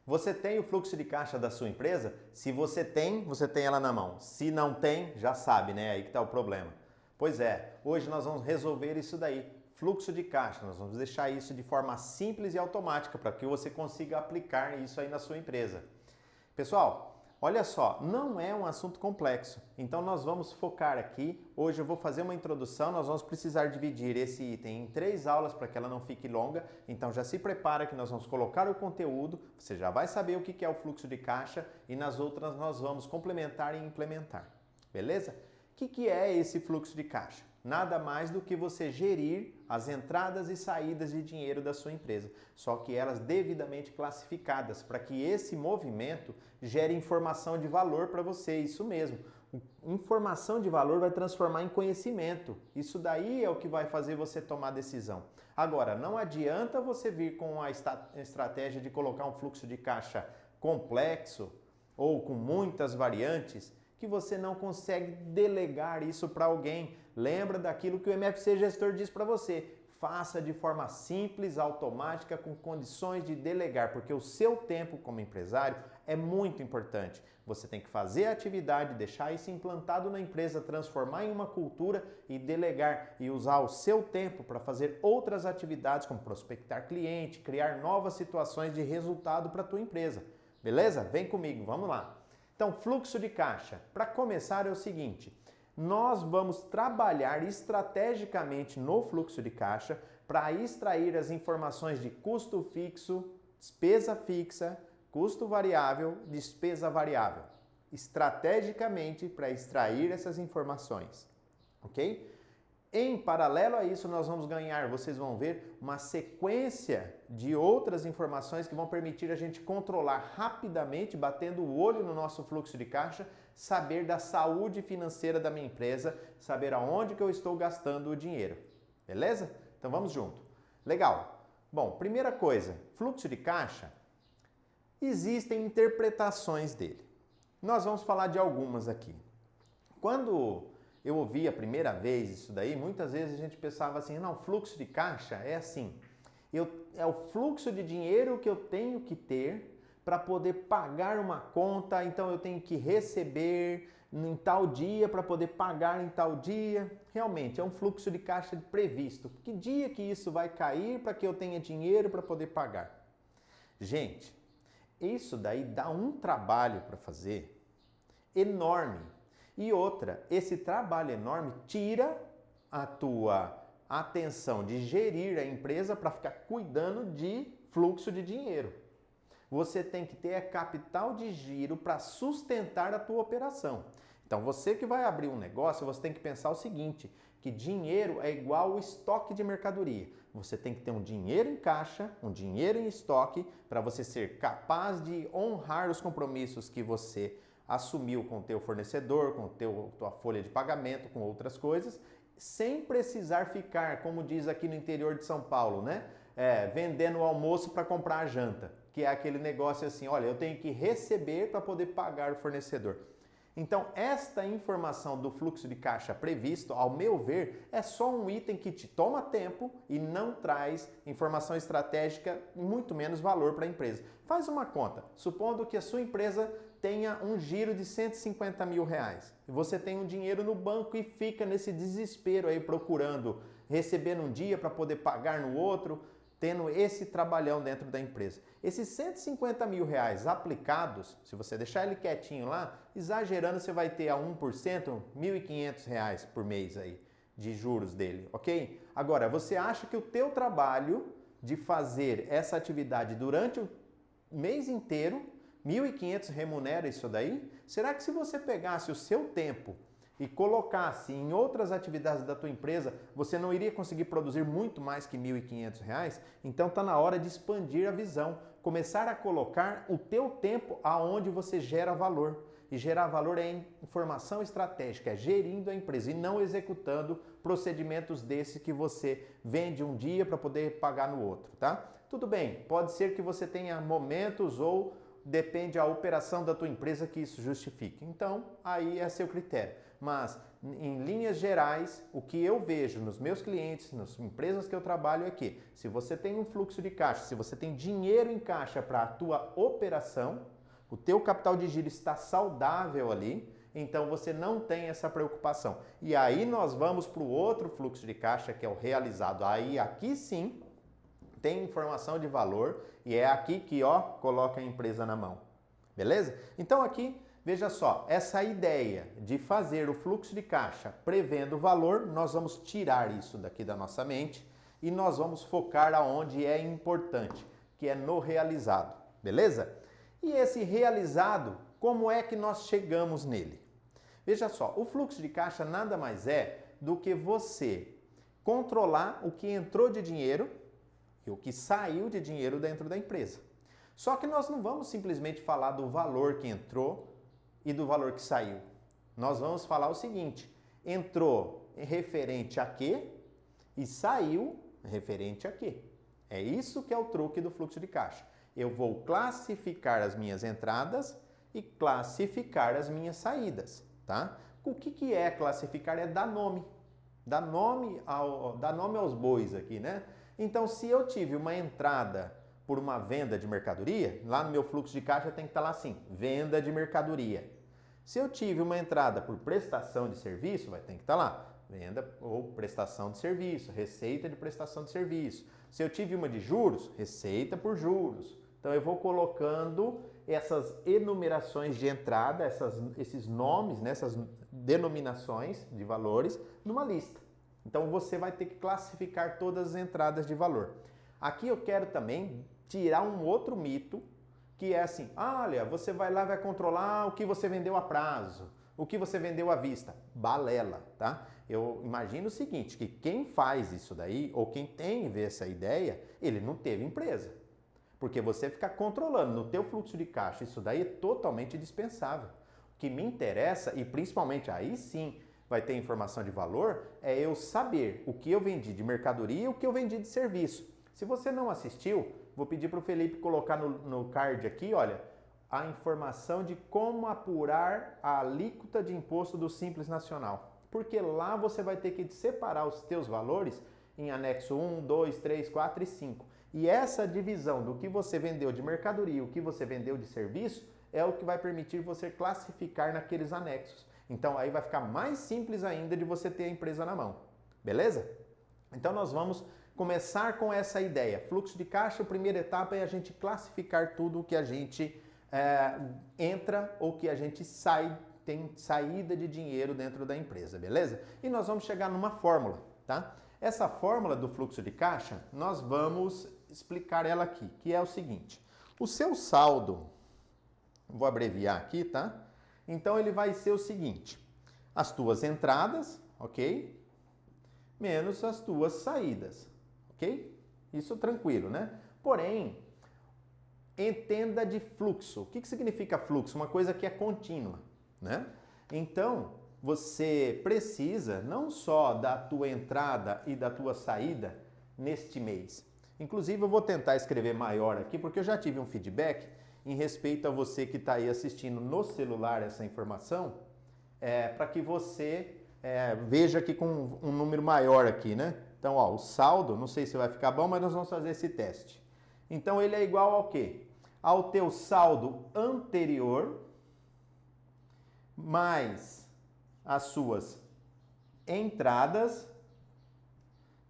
Você tem o fluxo de caixa da sua empresa? Se você tem ela na mão. Se não tem, já sabe, né? Aí que está o problema. Pois é, hoje nós vamos resolver isso daí. Fluxo de caixa, nós vamos deixar isso de forma simples e automática para que você consiga aplicar isso aí na sua empresa. Pessoal, olha só, não é um assunto complexo, então nós vamos focar aqui. Hoje eu vou fazer uma introdução, nós vamos precisar dividir esse item em 3 aulas para que ela não fique longa, então já se prepara que nós vamos colocar o conteúdo, você já vai saber o que é o fluxo de caixa e nas outras nós vamos complementar e implementar, beleza? O que é esse fluxo de caixa? Nada mais do que você gerir as entradas e saídas de dinheiro da sua empresa, só que elas devidamente classificadas para que esse movimento gere informação de valor para você, isso mesmo. Informação de valor vai transformar em conhecimento, isso daí é o que vai fazer você tomar decisão. Agora, não adianta você vir com a estratégia de colocar um fluxo de caixa complexo ou com muitas variantes, que você não consegue delegar isso para alguém. Lembra daquilo que o MFC Gestor diz para você. Faça de forma simples, automática, com condições de delegar, porque o seu tempo como empresário é muito importante. Você tem que fazer a atividade, deixar isso implantado na empresa, transformar em uma cultura e delegar e usar o seu tempo para fazer outras atividades, como prospectar cliente, criar novas situações de resultado para a tua empresa. Beleza? Vem comigo, vamos lá. Então, fluxo de caixa. Para começar é o seguinte, nós vamos trabalhar estrategicamente no fluxo de caixa para extrair as informações de custo fixo, despesa fixa, custo variável, despesa variável. Estrategicamente para extrair essas informações, ok? Em paralelo a isso, nós vamos ganhar, vocês vão ver, uma sequência de outras informações que vão permitir a gente controlar rapidamente, batendo o olho no nosso fluxo de caixa, saber da saúde financeira da minha empresa, saber aonde que eu estou gastando o dinheiro. Beleza? Então vamos junto. Legal. Bom, primeira coisa, fluxo de caixa, existem interpretações dele. Nós vamos falar de algumas aqui. Quando eu ouvi a primeira vez isso daí, muitas vezes a gente pensava assim, não, fluxo de caixa é assim, é o fluxo de dinheiro que eu tenho que ter para poder pagar uma conta, então eu tenho que receber em tal dia para poder pagar em tal dia. Realmente, é um fluxo de caixa previsto. Que dia que isso vai cair para que eu tenha dinheiro para poder pagar? Gente, isso daí dá um trabalho para fazer enorme. E outra, esse trabalho enorme tira a tua atenção de gerir a empresa para ficar cuidando de fluxo de dinheiro. Você tem que ter capital de giro para sustentar a tua operação. Então, você que vai abrir um negócio, você tem que pensar o seguinte, que dinheiro é igual ao estoque de mercadoria. Você tem que ter um dinheiro em caixa, um dinheiro em estoque, para você ser capaz de honrar os compromissos que você assumiu com o teu fornecedor, com tua folha de pagamento, com outras coisas, sem precisar ficar, como diz aqui no interior de São Paulo, né? Vendendo o almoço para comprar a janta, que é aquele negócio assim, olha, eu tenho que receber para poder pagar o fornecedor. Então, esta informação do fluxo de caixa previsto, ao meu ver, é só um item que te toma tempo e não traz informação estratégica e muito menos valor para a empresa. Faz uma conta, supondo que a sua empresa tenha um giro de 150 mil reais. E você tem um dinheiro no banco e fica nesse desespero aí procurando receber num dia para poder pagar no outro, tendo esse trabalhão dentro da empresa. Esses 150 mil reais aplicados, se você deixar ele quietinho lá, exagerando, você vai ter a 1%, R$ 1.500 reais por mês aí de juros dele, ok? Agora, você acha que o teu trabalho de fazer essa atividade durante o mês inteiro, 1.500 remunera isso daí? Será que se você pegasse o seu tempo e colocasse em outras atividades da tua empresa, você não iria conseguir produzir muito mais que R$ 1.500 reais? Então está na hora de expandir a visão, começar a colocar o teu tempo aonde você gera valor. E gerar valor é informação estratégica, é gerindo a empresa e não executando procedimentos desses que você vende um dia para poder pagar no outro, tá? Tudo bem, pode ser que você tenha momentos ou depende da operação da tua empresa que isso justifique. Então, aí é seu critério. Mas em linhas gerais, o que eu vejo nos meus clientes, nas empresas que eu trabalho é que se você tem um fluxo de caixa, se você tem dinheiro em caixa para a tua operação, o teu capital de giro está saudável ali, então você não tem essa preocupação. E aí nós vamos para o outro fluxo de caixa, que é o realizado. Aí aqui sim tem informação de valor e é aqui que coloca a empresa na mão. Beleza? Então aqui, veja só, essa ideia de fazer o fluxo de caixa prevendo o valor, nós vamos tirar isso daqui da nossa mente e nós vamos focar aonde é importante, que é no realizado. Beleza? E esse realizado, como é que nós chegamos nele? Veja só, o fluxo de caixa nada mais é do que você controlar o que entrou de dinheiro e o que saiu de dinheiro dentro da empresa. Só que nós não vamos simplesmente falar do valor que entrou e do valor que saiu. Nós vamos falar o seguinte: entrou referente a quê e saiu referente a quê. É isso que é o truque do fluxo de caixa. Eu vou classificar as minhas entradas e classificar as minhas saídas, tá? O que é classificar? É dar nome. Dar nome aos bois aqui, né? Então, se eu tive uma entrada por uma venda de mercadoria, lá no meu fluxo de caixa tem que estar lá assim, venda de mercadoria. Se eu tive uma entrada por prestação de serviço, vai ter que estar lá, venda ou prestação de serviço, receita de prestação de serviço. Se eu tive uma de juros, receita por juros. Então eu vou colocando essas enumerações de entrada, esses nomes, né, essas denominações de valores numa lista. Então você vai ter que classificar todas as entradas de valor. Aqui eu quero também tirar um outro mito, que é assim, olha, você vai lá e vai controlar o que você vendeu a prazo, o que você vendeu à vista. Balela, tá? Eu imagino o seguinte, que quem faz isso daí, ou quem tem essa ideia, ele não teve empresa. Porque você ficar controlando no teu fluxo de caixa, isso daí é totalmente dispensável. O que me interessa, e principalmente aí sim vai ter informação de valor, é eu saber o que eu vendi de mercadoria e o que eu vendi de serviço. Se você não assistiu, vou pedir para o Felipe colocar no card aqui, olha, a informação de como apurar a alíquota de imposto do Simples Nacional. Porque lá você vai ter que separar os teus valores em anexo 1, 2, 3, 4 e 5. E essa divisão do que você vendeu de mercadoria e o que você vendeu de serviço é o que vai permitir você classificar naqueles anexos. Então aí vai ficar mais simples ainda de você ter a empresa na mão. Beleza? Então nós vamos começar com essa ideia. Fluxo de caixa, a primeira etapa é a gente classificar tudo o que a gente entra ou que a gente sai, tem saída de dinheiro dentro da empresa, beleza? E nós vamos chegar numa fórmula, tá? Essa fórmula do fluxo de caixa, nós vamos explicar ela aqui, que é o seguinte. O seu saldo, vou abreviar aqui, tá? Então ele vai ser o seguinte, as tuas entradas, ok? Menos as tuas saídas, ok? Isso tranquilo, né? Porém, entenda de fluxo. O que significa fluxo? Uma coisa que é contínua, né? Então, você precisa não só da tua entrada e da tua saída neste mês. Inclusive, eu vou tentar escrever maior aqui, porque eu já tive um feedback em respeito a você que está aí assistindo no celular essa informação, para que você veja aqui com um número maior aqui, né? Então, ó, o saldo, não sei se vai ficar bom, mas nós vamos fazer esse teste. Então, ele é igual ao quê? Ao teu saldo anterior mais as suas entradas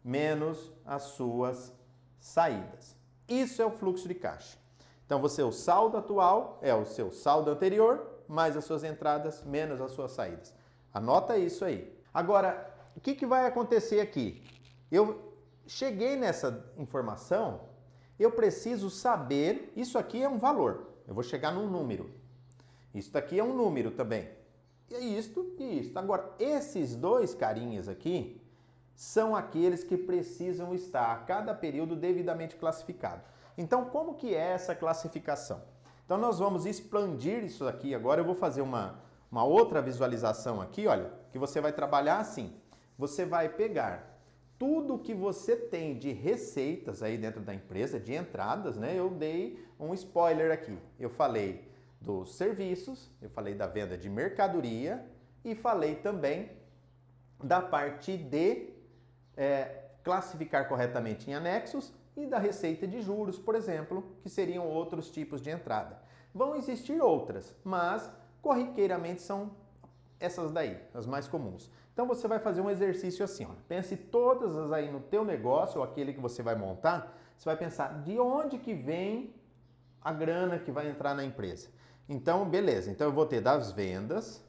menos as suas saídas. Isso é o fluxo de caixa. Então, o saldo atual é o seu saldo anterior mais as suas entradas menos as suas saídas. Anota isso aí. Agora, o que vai acontecer aqui? Eu cheguei nessa informação, eu preciso saber, isso aqui é um valor, eu vou chegar num número. Isso daqui é um número também. E isto e isto. Agora, esses dois carinhas aqui são aqueles que precisam estar a cada período devidamente classificado. Então, como que é essa classificação? Então, nós vamos expandir isso aqui. Agora eu vou fazer uma outra visualização aqui, olha, que você vai trabalhar assim. Você vai pegar tudo que você tem de receitas aí dentro da empresa, de entradas, né? Eu dei um spoiler aqui. Eu falei dos serviços, eu falei da venda de mercadoria, E falei também da parte de classificar corretamente em anexos e da receita de juros, por exemplo, que seriam outros tipos de entrada. Vão existir outras, mas corriqueiramente são essas daí, as mais comuns. Então você vai fazer um exercício assim, ó. Pense todas as aí no teu negócio, ou aquele que você vai montar, você vai pensar de onde que vem a grana que vai entrar na empresa. Então, beleza, então eu vou ter das vendas,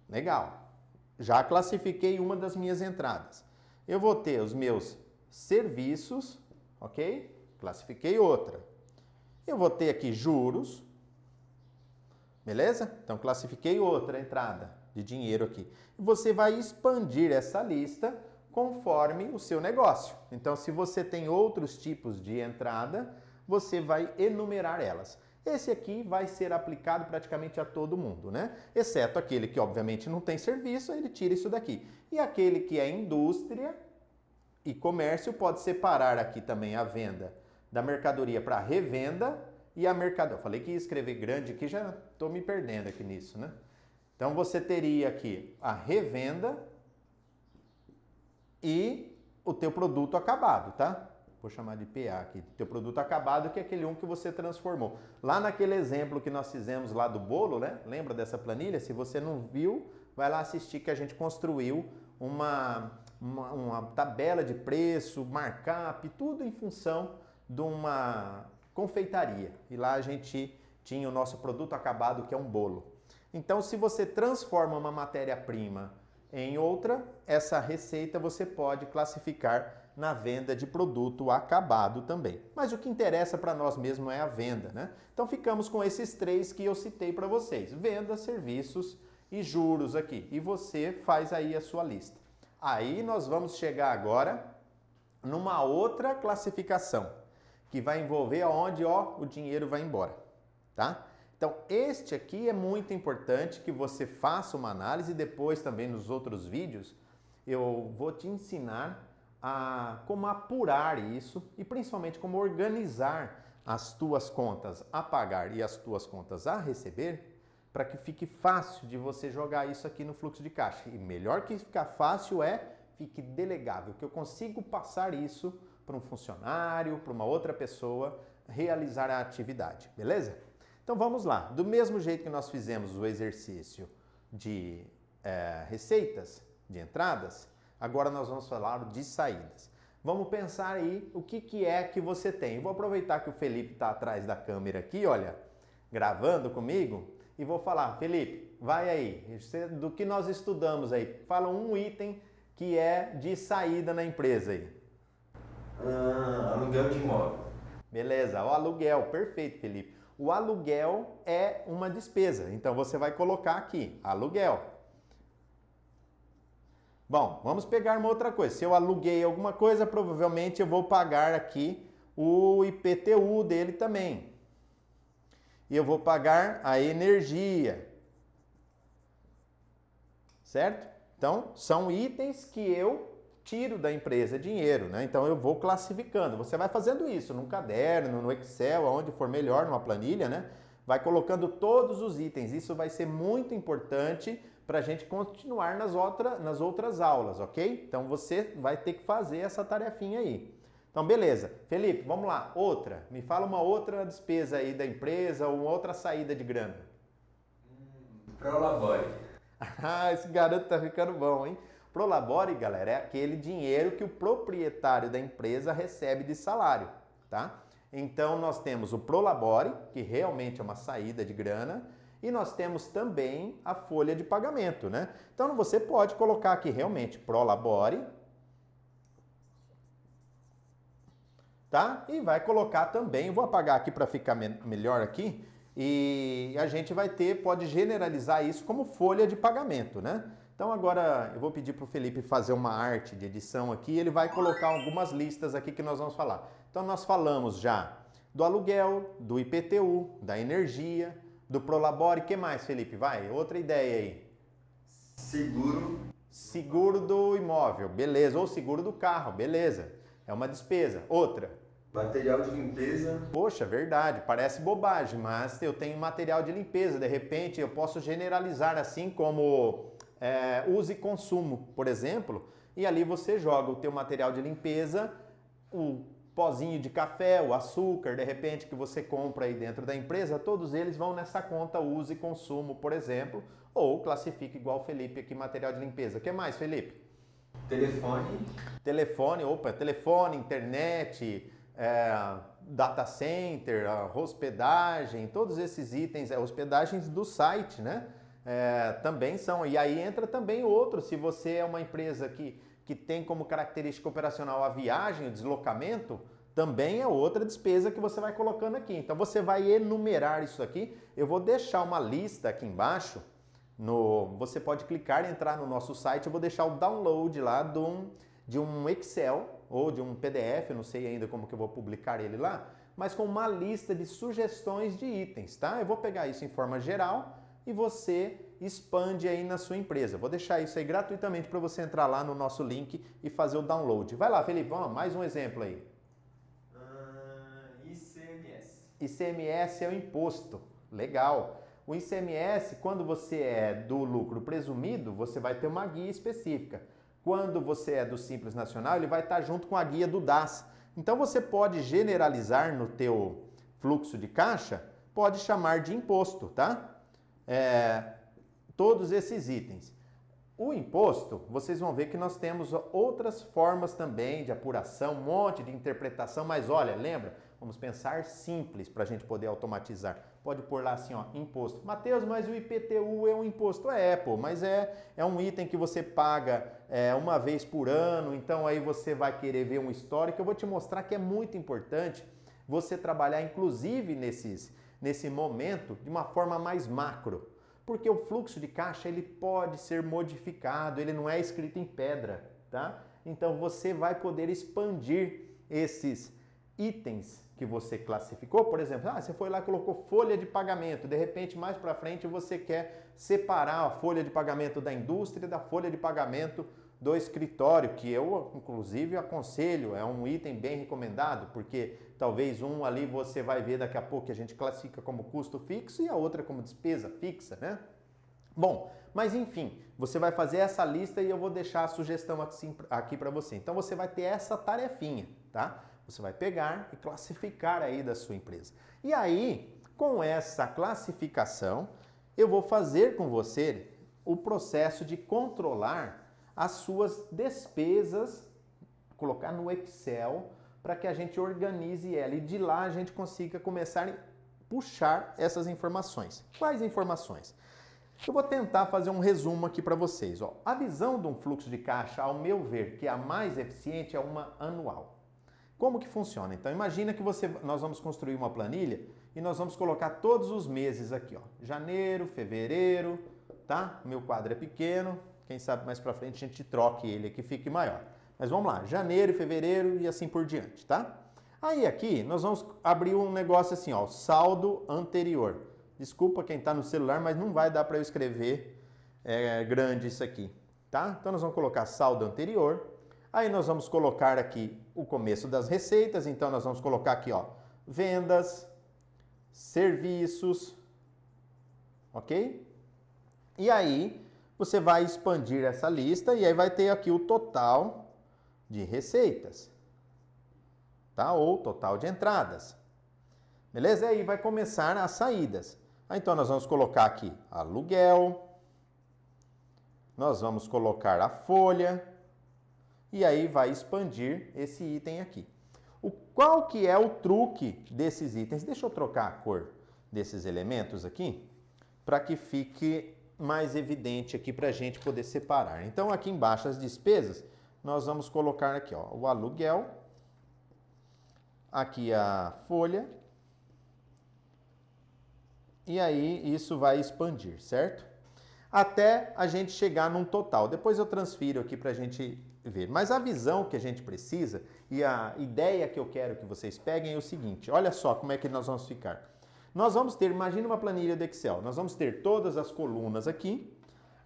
legal, já classifiquei uma das minhas entradas. Eu vou ter os meus serviços, ok? Classifiquei outra. Eu vou ter aqui juros, beleza? Então, classifiquei outra entrada de dinheiro aqui. E você vai expandir essa lista conforme o seu negócio. Então, se você tem outros tipos de entrada, você vai enumerar elas. Esse aqui vai ser aplicado praticamente a todo mundo, né? Exceto aquele que, obviamente, não tem serviço, ele tira isso daqui. E aquele que é indústria e comércio pode separar aqui também a venda da mercadoria para revenda e a mercadoria. Falei que ia escrever grande aqui, já estou me perdendo aqui nisso, né? Então você teria aqui a revenda e o teu produto acabado, tá? Vou chamar de PA aqui, teu produto acabado, que é aquele que você transformou. Lá naquele exemplo que nós fizemos lá do bolo, né? Lembra dessa planilha? Se você não viu, vai lá assistir que a gente construiu uma tabela de preço, markup, tudo em função de uma confeitaria. E lá a gente tinha o nosso produto acabado, que é um bolo. Então, se você transforma uma matéria-prima em outra, essa receita você pode classificar na venda de produto acabado também. Mas o que interessa para nós mesmo é a venda, né? Então, ficamos com esses três que eu citei para vocês. Venda, serviços e juros aqui. E você faz aí a sua lista. Aí nós vamos chegar agora numa outra classificação, que vai envolver onde o dinheiro vai embora, tá? Então, este aqui é muito importante que você faça uma análise. Depois também nos outros vídeos eu vou te ensinar como apurar isso e principalmente como organizar as tuas contas a pagar e as tuas contas a receber, para que fique fácil de você jogar isso aqui no fluxo de caixa. E melhor que ficar fácil fique delegável, que eu consigo passar isso para um funcionário, para uma outra pessoa realizar a atividade, beleza? Então vamos lá, do mesmo jeito que nós fizemos o exercício de receitas, de entradas, agora nós vamos falar de saídas. Vamos pensar aí o que é que você tem. Eu vou aproveitar que o Felipe está atrás da câmera aqui, olha, gravando comigo, e vou falar, Felipe, vai aí, do que nós estudamos aí, fala um item que é de saída na empresa aí. Aluguel de imóvel. Beleza, o aluguel, perfeito, Felipe. O aluguel é uma despesa, então você vai colocar aqui, aluguel. Bom, vamos pegar uma outra coisa. Se eu aluguei alguma coisa, provavelmente eu vou pagar aqui o IPTU dele também. E eu vou pagar a energia. Certo? Então, são itens que eu tiro da empresa dinheiro, né? Então eu vou classificando. Você vai fazendo isso num caderno, no Excel, aonde for melhor, numa planilha, né? Vai colocando todos os itens. Isso vai ser muito importante para a gente continuar nas outras aulas, ok? Então você vai ter que fazer essa tarefinha aí. Então beleza. Felipe, vamos lá. Outra. Me fala uma outra despesa aí da empresa ou uma outra saída de grana. Prolabore. Ah, esse garoto tá ficando bom, hein? Prolabore, galera, é aquele dinheiro que o proprietário da empresa recebe de salário, tá? Então nós temos o Prolabore, que realmente é uma saída de grana, e nós temos também a folha de pagamento, né? Então você pode colocar aqui realmente Prolabore, tá? E vai colocar também, eu vou apagar aqui para ficar melhor aqui, e a gente pode generalizar isso como folha de pagamento, né? Então agora eu vou pedir para o Felipe fazer uma arte de edição aqui, ele vai colocar algumas listas aqui que nós vamos falar. Então nós falamos já do aluguel, do IPTU, da energia, do Prolabore, o que mais, Felipe? Vai, outra ideia aí. Seguro. Seguro do imóvel, beleza. Ou seguro do carro, beleza. É uma despesa. Outra. Material de limpeza. Poxa, verdade, parece bobagem, mas eu tenho material de limpeza. De repente, eu posso generalizar assim como uso e consumo, por exemplo, e ali você joga o teu material de limpeza, o pozinho de café, o açúcar, de repente, que você compra aí dentro da empresa, todos eles vão nessa conta uso e consumo, por exemplo, ou classifica igual o Felipe aqui, material de limpeza. O que mais, Felipe? Telefone. Telefone, internet, data center, hospedagem, todos esses itens, hospedagens do site, né? Também são. E aí entra também outro, se você é uma empresa que tem como característica operacional a viagem, o deslocamento, também é outra despesa que você vai colocando aqui. Então você vai enumerar isso aqui. Eu vou deixar uma lista aqui embaixo. Você pode clicar e entrar no nosso site. Eu vou deixar o download lá de um Excel ou de um PDF, não sei ainda como que eu vou publicar ele lá, mas com uma lista de sugestões de itens, tá? Eu vou pegar isso em forma geral e você expande aí na sua empresa. Vou deixar isso aí gratuitamente para você entrar lá no nosso link e fazer o download. Vai lá, Felipe, vamos, mais um exemplo aí. ICMS. ICMS é o imposto. Legal. O ICMS, quando você é do lucro presumido, você vai ter uma guia específica. Quando você é do Simples Nacional, ele vai estar junto com a guia do DAS. Então você pode generalizar no teu fluxo de caixa, pode chamar de imposto, tá? Todos esses itens. O imposto, vocês vão ver que nós temos outras formas também de apuração, um monte de interpretação, mas olha, lembra? Vamos pensar simples para a gente poder automatizar. Pode pôr lá assim, ó, imposto. Mateus, mas o IPTU é um imposto? Pô, mas é um item que você paga uma vez por ano, então aí você vai querer ver um histórico. Eu vou te mostrar que é muito importante você trabalhar, inclusive nesse momento, de uma forma mais macro. Porque o fluxo de caixa ele pode ser modificado, ele não é escrito em pedra, tá? Então você vai poder expandir esses itens que você classificou. Por exemplo, você foi lá e colocou folha de pagamento, de repente mais para frente você quer separar a folha de pagamento da indústria da folha de pagamento do escritório, que eu inclusive aconselho, é um item bem recomendado, porque talvez um ali você vai ver daqui a pouco que a gente classifica como custo fixo e a outra como despesa fixa, né? Bom, mas enfim, você vai fazer essa lista e eu vou deixar a sugestão aqui para você. Então você vai ter essa tarefinha, tá? Você vai pegar e classificar aí da sua empresa. E aí, com essa classificação, eu vou fazer com você o processo de controlar as suas despesas, colocar no Excel, para que a gente organize ela e de lá a gente consiga começar a puxar essas informações. Quais informações? Eu vou tentar fazer um resumo aqui para vocês. A visão de um fluxo de caixa, ao meu ver, que é a mais eficiente, é uma anual. Como que funciona? Então imagina que nós vamos construir uma planilha e nós vamos colocar todos os meses aqui, ó. Janeiro, fevereiro, tá? Meu quadro é pequeno, quem sabe mais para frente a gente troque ele aqui, fique maior. Mas vamos lá, janeiro, fevereiro e assim por diante, tá? Aí aqui nós vamos abrir um negócio assim, ó, saldo anterior. Desculpa quem está no celular, mas não vai dar para eu escrever grande isso aqui, tá? Então nós vamos colocar saldo anterior. Aí nós vamos colocar aqui o começo das receitas, então nós vamos colocar aqui, ó, vendas, serviços, ok? E aí você vai expandir essa lista e aí vai ter aqui o total de receitas, tá? Ou total de entradas, beleza? E aí vai começar as saídas. Então nós vamos colocar aqui aluguel, nós vamos colocar a folha, e aí vai expandir esse item aqui. Qual que é o truque desses itens? Deixa eu trocar a cor desses elementos aqui, para que fique mais evidente aqui para a gente poder separar. Então aqui embaixo as despesas, nós vamos colocar aqui, ó, o aluguel, aqui a folha, e aí isso vai expandir, certo? Até a gente chegar num total. Depois eu transfiro aqui para a gente ver. Mas a visão que a gente precisa e a ideia que eu quero que vocês peguem é o seguinte. Olha só como é que nós vamos ficar. Nós vamos ter, imagina uma planilha do Excel. Nós vamos ter todas as colunas aqui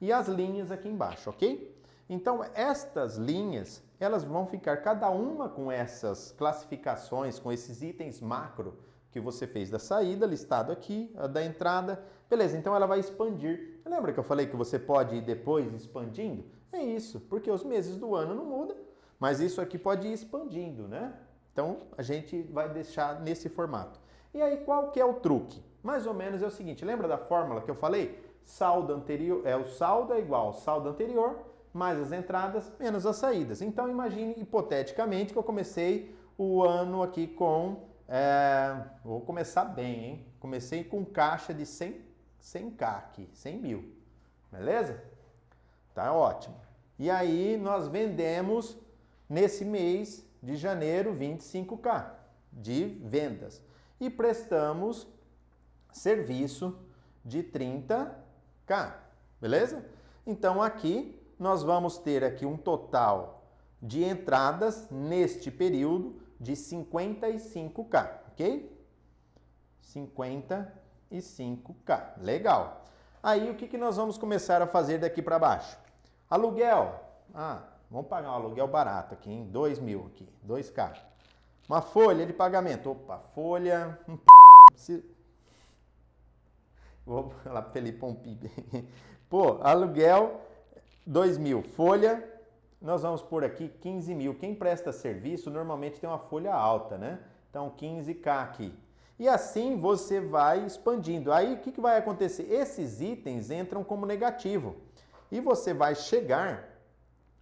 e as linhas aqui embaixo, ok? Então, estas linhas, elas vão ficar cada uma com essas classificações, com esses itens macro que você fez da saída, listado aqui, a da entrada. Beleza, então ela vai expandir. Lembra que eu falei que você pode ir depois expandindo? É isso, porque os meses do ano não mudam, mas isso aqui pode ir expandindo, né? Então a gente vai deixar nesse formato. E aí qual que é o truque? Mais ou menos é o seguinte, lembra da fórmula que eu falei? Saldo anterior, o saldo é igual ao saldo anterior, mais as entradas, menos as saídas. Então imagine hipoteticamente que eu comecei o ano aqui com, vou começar bem, hein? Comecei com caixa de 100k aqui, 100 mil, beleza? Tá ótimo. E aí nós vendemos nesse mês de janeiro 25k de vendas e prestamos serviço de 30k, beleza? Então aqui nós vamos ter aqui um total de entradas neste período de 55k, ok? 55k, legal. Aí o que nós vamos começar a fazer daqui para baixo? Aluguel, vamos pagar um aluguel barato aqui, hein? 2 mil aqui, 2k. Uma folha de pagamento, opa, folha... Vou falar para Felipe Pompibe. Pô, aluguel, 2 mil. Folha, nós vamos por aqui 15 mil. Quem presta serviço normalmente tem uma folha alta, né? Então 15k aqui. E assim você vai expandindo. Aí o que vai acontecer? Esses itens entram como negativo. E você vai chegar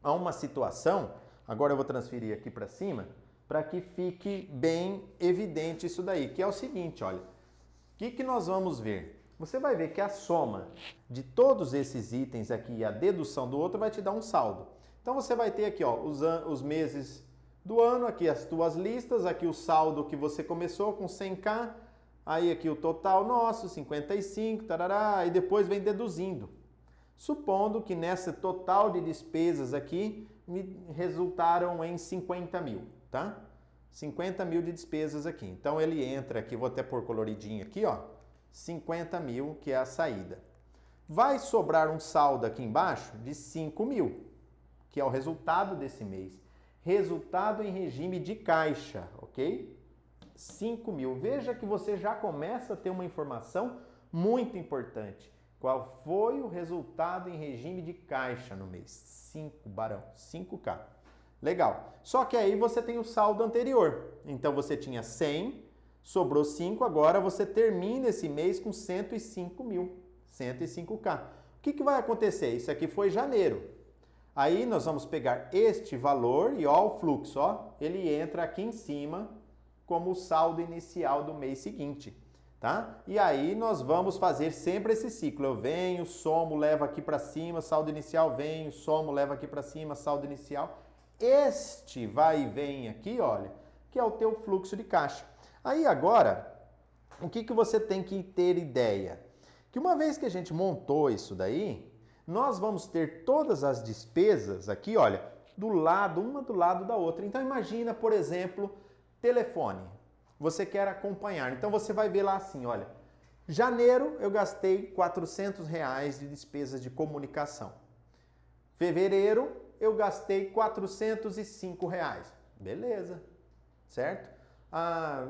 a uma situação, agora eu vou transferir aqui para cima, para que fique bem evidente isso daí, que é o seguinte, olha. O que nós vamos ver? Você vai ver que a soma de todos esses itens aqui e a dedução do outro vai te dar um saldo. Então você vai ter aqui ó, os meses do ano, aqui as tuas listas, aqui o saldo que você começou com 100k, aí aqui o total nosso, 55, tarará, e depois vem deduzindo. Supondo que nessa total de despesas aqui me resultaram em 50 mil, tá? 50 mil de despesas aqui. Então ele entra aqui, vou até pôr coloridinho aqui, ó. 50 mil, que é a saída. Vai sobrar um saldo aqui embaixo de 5 mil, que é o resultado desse mês. Resultado em regime de caixa, ok? 5 mil. Veja que você já começa a ter uma informação muito importante. Qual foi o resultado em regime de caixa no mês? 5, barão, 5k. Legal. Só que aí você tem o saldo anterior. Então você tinha 100, sobrou 5, agora você termina esse mês com 105 mil, 105k. O que vai acontecer? Isso aqui foi janeiro. Aí nós vamos pegar este valor e ó o fluxo, ó, ele entra aqui em cima como o saldo inicial do mês seguinte, tá? E aí nós vamos fazer sempre esse ciclo. Eu venho, somo, levo aqui para cima, saldo inicial, venho, somo, levo aqui para cima, saldo inicial. Este vai e vem aqui, olha, que é o teu fluxo de caixa. Aí agora, o que você tem que ter ideia? Que uma vez que a gente montou isso daí, nós vamos ter todas as despesas aqui, olha, do lado, uma do lado da outra. Então imagina, por exemplo, telefone. Você quer acompanhar. Então você vai ver lá assim, olha, janeiro eu gastei R$400 de despesas de comunicação. Fevereiro eu gastei R$405. Beleza, certo?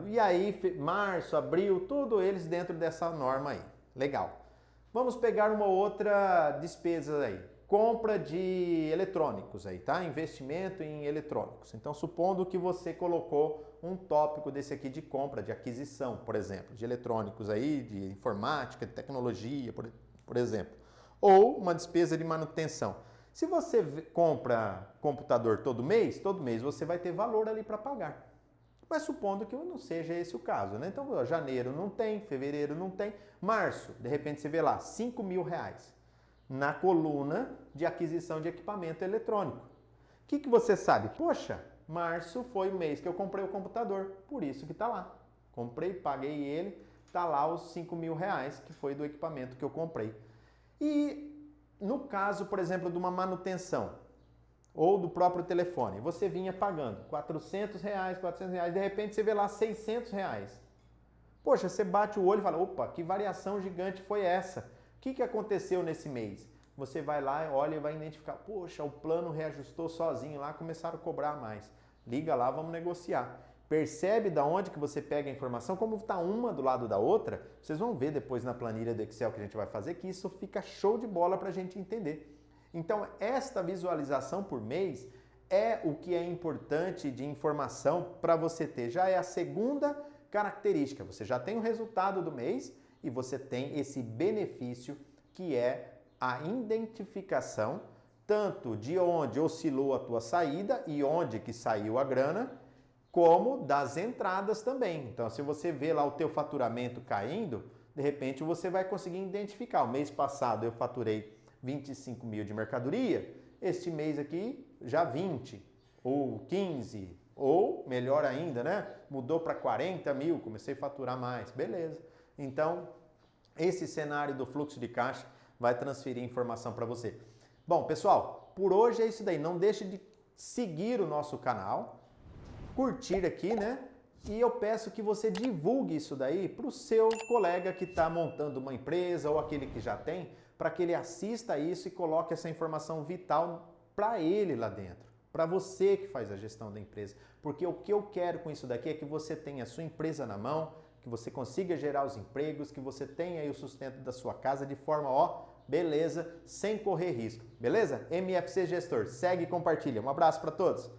E aí, março, abril, tudo eles dentro dessa norma aí. Legal. Vamos pegar uma outra despesa aí. Compra de eletrônicos aí, tá? Investimento em eletrônicos. Então, supondo que você colocou um tópico desse aqui de compra, de aquisição, por exemplo, de eletrônicos aí, de informática, de tecnologia, por exemplo. Ou uma despesa de manutenção. Se você compra computador todo mês você vai ter valor ali para pagar. Mas supondo que não seja esse o caso, né? Então, janeiro não tem, fevereiro não tem, março, de repente você vê lá, R$5.000 na coluna de aquisição de equipamento eletrônico. O que você sabe? Poxa, março foi o mês que eu comprei o computador, por isso que está lá. Comprei, paguei ele, está lá os R$5.000 que foi do equipamento que eu comprei. E no caso, por exemplo, de uma manutenção, ou do próprio telefone, você vinha pagando R$400, R$400, de repente você vê lá R$600. Poxa, você bate o olho e fala, opa, que variação gigante foi essa? O que aconteceu nesse mês? você vai lá, olha e vai identificar, poxa, o plano reajustou sozinho lá, começaram a cobrar mais. Liga lá, vamos negociar. Percebe da onde que você pega a informação, como está uma do lado da outra, vocês vão ver depois na planilha do Excel que a gente vai fazer que isso fica show de bola para a gente entender. Então, esta visualização por mês é o que é importante de informação para você ter. Já é a segunda característica. Você já tem o resultado do mês e você tem esse benefício que é a identificação tanto de onde oscilou a tua saída e onde que saiu a grana, como das entradas também. Então, se você vê lá o teu faturamento caindo, de repente você vai conseguir identificar. O mês passado eu faturei 25 mil de mercadoria, este mês aqui já 20, ou 15, ou melhor ainda, né? Mudou para 40 mil, comecei a faturar mais, beleza. Então, esse cenário do fluxo de caixa vai transferir informação para você. Bom, pessoal, por hoje é isso daí. Não deixe de seguir o nosso canal, curtir aqui, né? E eu peço que você divulgue isso daí para o seu colega que está montando uma empresa ou aquele que já tem, para que ele assista isso e coloque essa informação vital para ele lá dentro, para você que faz a gestão da empresa. Porque o que eu quero com isso daqui é que você tenha a sua empresa na mão, que você consiga gerar os empregos, que você tenha aí o sustento da sua casa de forma, ó, beleza, sem correr risco. Beleza? MFC Gestor, segue e compartilha. Um abraço para todos.